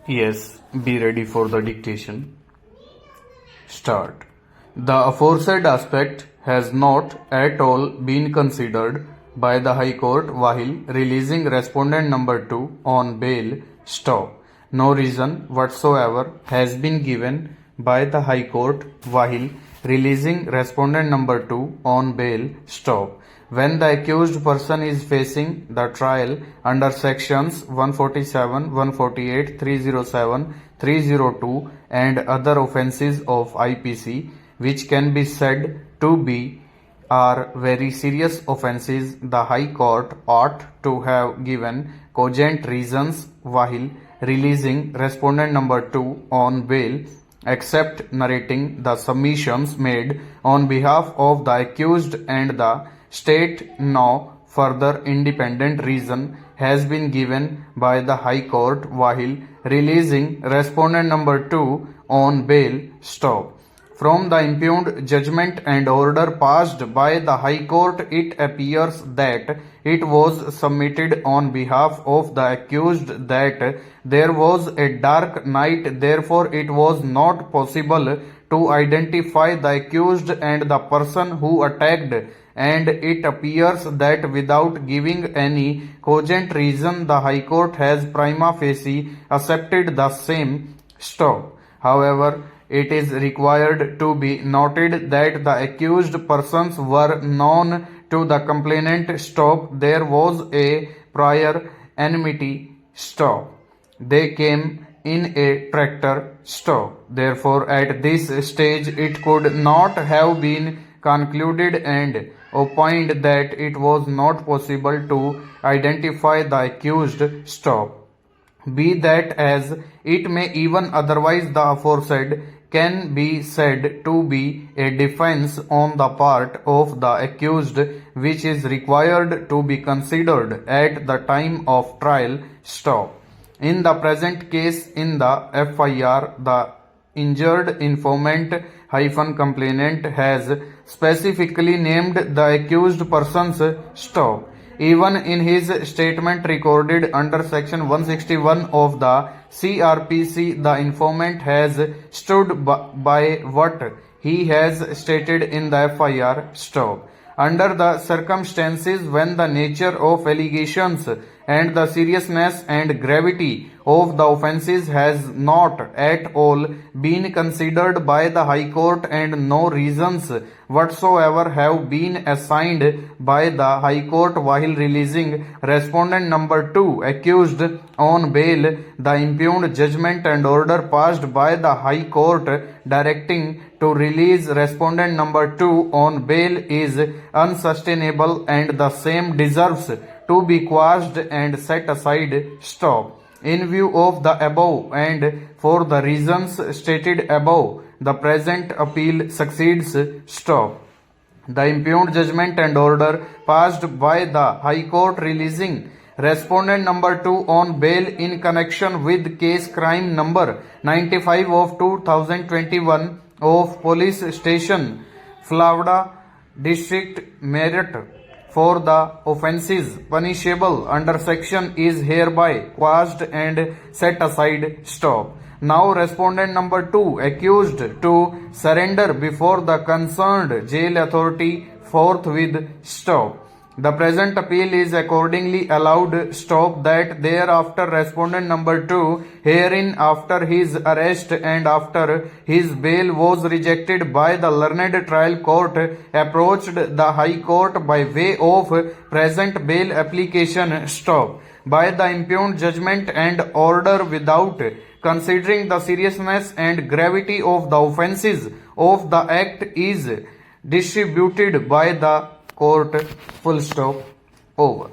Yes, be ready for the dictation. Start. The aforesaid aspect has not at all been considered by the High Court while releasing respondent number 2 on bail. Stop. No reason whatsoever has been given by the High Court while releasing respondent number 2 on bail. Stop. When the accused person is facing the trial under sections 147, 148, 307, 302 and other offences of IPC, which can be said to be are very serious offences, the High Court ought to have given cogent reasons while releasing respondent number 2 on bail, except narrating the submissions made on behalf of the accused and the state. No further independent reason has been given by the High Court while releasing respondent number 2 on bail. Stop. From the impugned judgment and order passed by the High Court, it appears that it was submitted on behalf of the accused that there was a dark night, therefore it was not possible to identify the accused and the person who attacked, and it appears that without giving any cogent reason the High Court has prima facie accepted the same. Stop. However, it is required to be noted that the accused persons were known to the complainant. Stop. There was a prior enmity. Stop. They came in a tractor. Stop. Therefore, at this stage, it could not have been concluded and opined that it was not possible to identify the accused. Stop. Be that as it may, even otherwise the aforesaid can be said to be a defense on the part of the accused which is required to be considered at the time of trial. Stop. In the present case, in the FIR, the injured informant complainant has specifically named the accused persons. Stop. Even in his statement recorded under section 161 of the CRPC, the informant has stood by what he has stated in the FIR. Stop. Under the circumstances, when the nature of allegations and the seriousness and gravity of the offences has not at all been considered by the High Court and no reasons whatsoever have been assigned by the High Court while releasing respondent number 2 accused on bail, the impugned judgment and order passed by the High Court directing to release respondent number 2 on bail is unsustainable and the same deserves to be quashed and set aside. Stop. In view of the above and for the reasons stated above, the present appeal succeeds. Stop. The impugned judgment and order passed by the High Court releasing respondent number 2 on bail in connection with case crime number 95 of 2021 of Police Station, Flavda District, Meerut, for the offences punishable under section is hereby quashed and set aside. Stop. Now respondent number 2 accused to surrender before the concerned jail authority forthwith. Stop. The present appeal is accordingly allowed. Stop. That thereafter respondent number 2 herein after his arrest and after his bail was rejected by the learned trial court approached the High Court by way of present bail application. Stop. By the impugned judgment and order without considering the seriousness and gravity of the offences of the act is distributed by the court. Full stop. Over.